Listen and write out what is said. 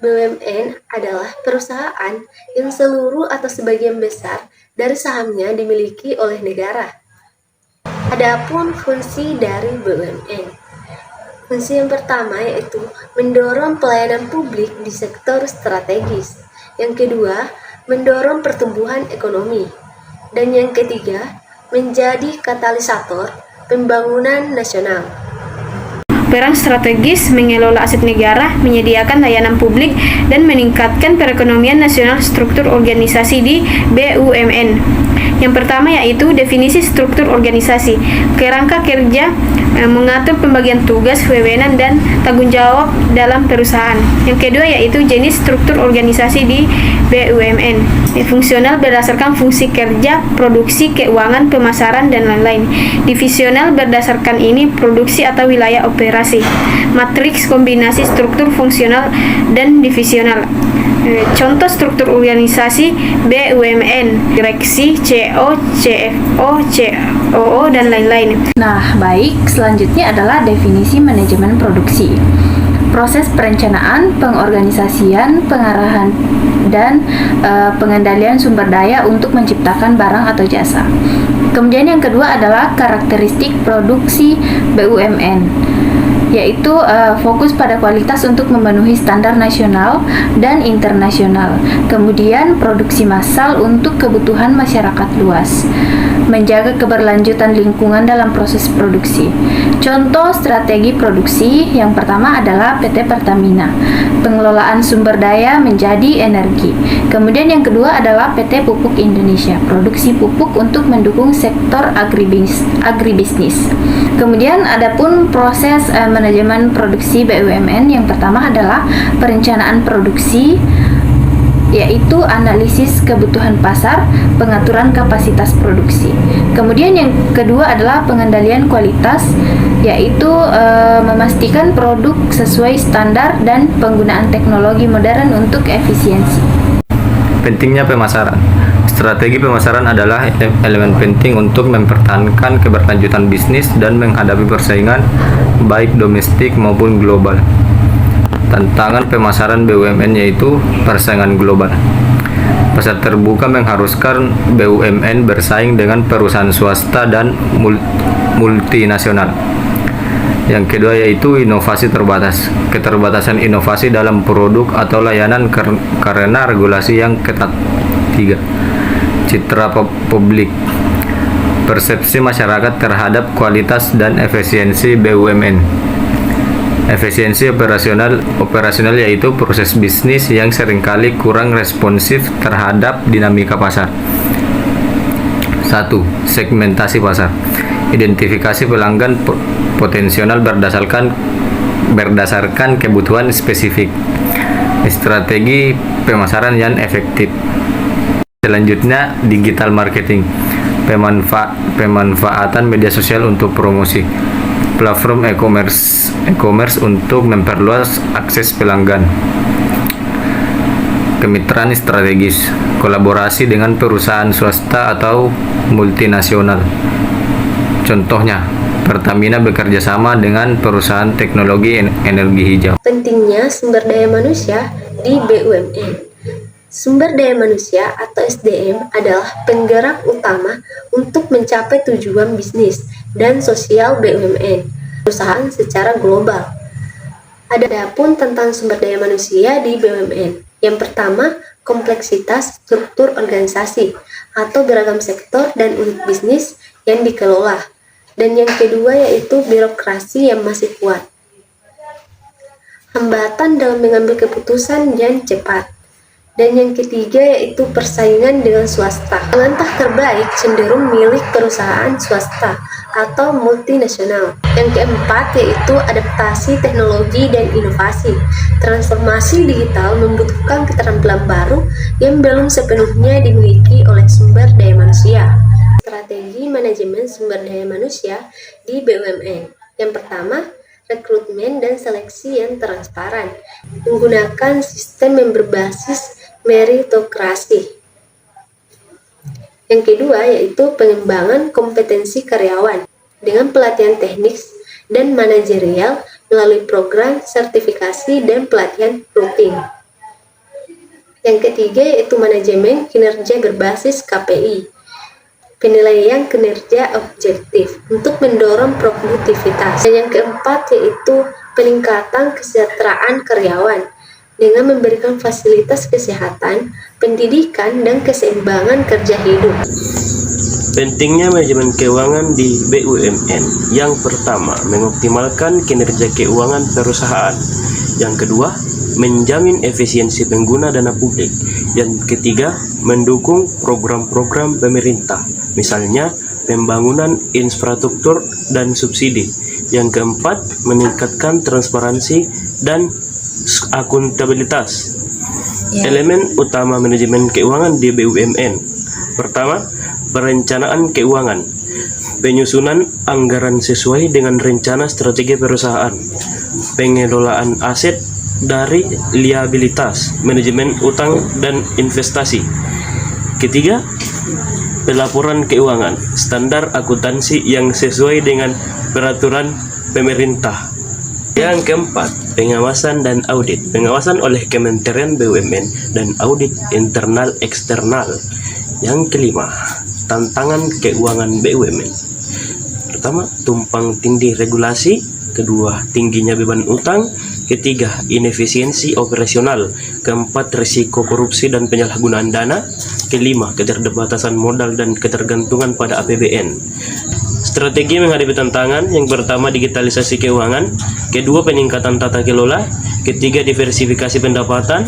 BUMN adalah perusahaan yang seluruh atau sebagian besar dari sahamnya dimiliki oleh negara. Adapun fungsi dari BUMN. Fungsi yang pertama yaitu mendorong pelayanan publik di sektor strategis. Yang kedua, mendorong pertumbuhan ekonomi. Dan yang ketiga, menjadi katalisator pembangunan nasional. Peran strategis mengelola aset negara, menyediakan layanan publik, dan meningkatkan perekonomian nasional. Struktur organisasi di BUMN. Yang pertama yaitu definisi struktur organisasi. Kerangka kerja mengatur pembagian tugas, wewenang, dan tanggung jawab dalam perusahaan. Yang kedua yaitu jenis struktur organisasi di BUMN. Fungsional berdasarkan fungsi kerja, produksi, keuangan, pemasaran, dan lain-lain. Divisional berdasarkan ini produksi atau wilayah operasi. Matriks kombinasi struktur fungsional dan divisional. Contoh struktur organisasi BUMN, direksi, CO, CFO, COO, dan lain-lain. Nah, baik, selanjutnya adalah definisi manajemen produksi. Proses perencanaan, pengorganisasian, pengarahan, dan pengendalian sumber daya untuk menciptakan barang atau jasa. Kemudian yang kedua adalah karakteristik produksi BUMN, yaitu fokus pada kualitas untuk memenuhi standar nasional dan internasional. Kemudian produksi massal untuk kebutuhan masyarakat luas. Menjaga keberlanjutan lingkungan dalam proses produksi. Contoh strategi produksi yang pertama adalah PT Pertamina, pengelolaan sumber daya menjadi energi. Kemudian yang kedua adalah PT Pupuk Indonesia, produksi pupuk untuk mendukung sektor agribisnis. Kemudian adapun proses manajemen produksi BUMN yang pertama adalah perencanaan produksi, yaitu analisis kebutuhan pasar, pengaturan kapasitas produksi. Kemudian yang kedua adalah pengendalian kualitas, yaitu memastikan produk sesuai standar dan penggunaan teknologi modern untuk efisiensi. Pentingnya pemasaran. Strategi pemasaran adalah elemen penting untuk mempertahankan keberlanjutan bisnis dan menghadapi persaingan baik domestik maupun global. Tantangan pemasaran BUMN yaitu persaingan global. Pasar terbuka mengharuskan BUMN bersaing dengan perusahaan swasta dan multinasional. Yang kedua yaitu inovasi terbatas. Keterbatasan inovasi dalam produk atau layanan karena regulasi yang ketat. 3. Citra publik. Persepsi masyarakat terhadap kualitas dan efisiensi BUMN. Efisiensi operasional yaitu proses bisnis yang seringkali kurang responsif terhadap dinamika pasar. 1. Segmentasi pasar. Identifikasi pelanggan potensial berdasarkan kebutuhan spesifik. Strategi pemasaran yang efektif. Selanjutnya, digital marketing. Pemanfaatan media sosial untuk promosi. Platform e-commerce untuk memperluas akses pelanggan. Kemitraan strategis, kolaborasi dengan perusahaan swasta atau multinasional. Contohnya, Pertamina bekerja sama dengan perusahaan teknologi energi hijau. Pentingnya sumber daya manusia di BUMN. Sumber daya manusia atau SDM adalah penggerak utama untuk mencapai tujuan bisnis dan sosial BUMN perusahaan secara global. Adapun tentang sumber daya manusia di BUMN. Yang pertama, kompleksitas struktur organisasi atau beragam sektor dan unit bisnis yang dikelola. Dan yang kedua yaitu birokrasi yang masih kuat. Hambatan dalam mengambil keputusan yang cepat. Dan yang ketiga yaitu persaingan dengan swasta. Langkah terbaik cenderung milik perusahaan swasta atau multinasional. Yang keempat yaitu adaptasi teknologi dan inovasi. Transformasi digital membutuhkan keterampilan baru yang belum sepenuhnya dimiliki oleh sumber daya manusia. Strategi manajemen sumber daya manusia di BUMN. Yang pertama, rekrutmen dan seleksi yang transparan. Menggunakan sistem yang berbasis meritokrasi. Yang kedua yaitu pengembangan kompetensi karyawan dengan pelatihan teknis dan manajerial melalui program sertifikasi dan pelatihan rutin. Yang ketiga yaitu manajemen kinerja berbasis KPI, penilaian kinerja objektif untuk mendorong produktivitas. Dan yang keempat yaitu peningkatan kesejahteraan karyawan dengan memberikan fasilitas kesehatan, pendidikan, dan keseimbangan kerja hidup. Pentingnya manajemen keuangan di BUMN. Yang pertama, mengoptimalkan kinerja keuangan perusahaan. Yang kedua, menjamin efisiensi pengguna dana publik. Yang ketiga, mendukung program-program pemerintah, misalnya pembangunan infrastruktur dan subsidi. Yang keempat, meningkatkan transparansi dan akuntabilitas. Elemen utama manajemen keuangan di BUMN. Pertama, perencanaan keuangan. Penyusunan anggaran sesuai dengan rencana strategi perusahaan. Pengelolaan aset dari liabilitas, manajemen utang dan investasi. Ketiga, pelaporan keuangan, standar akuntansi yang sesuai dengan peraturan pemerintah. Yang keempat, pengawasan dan audit. Pengawasan oleh Kementerian BUMN dan audit internal eksternal. Yang kelima, tantangan keuangan BUMN. Pertama, tumpang tindih regulasi. Kedua, tingginya beban utang. Ketiga, inefisiensi operasional. Keempat, risiko korupsi dan penyalahgunaan dana. Kelima, keterbatasan modal dan ketergantungan pada APBN. Strategi menghadapi tantangan. Yang pertama, digitalisasi keuangan. Kedua, peningkatan tata kelola. Ketiga, diversifikasi pendapatan.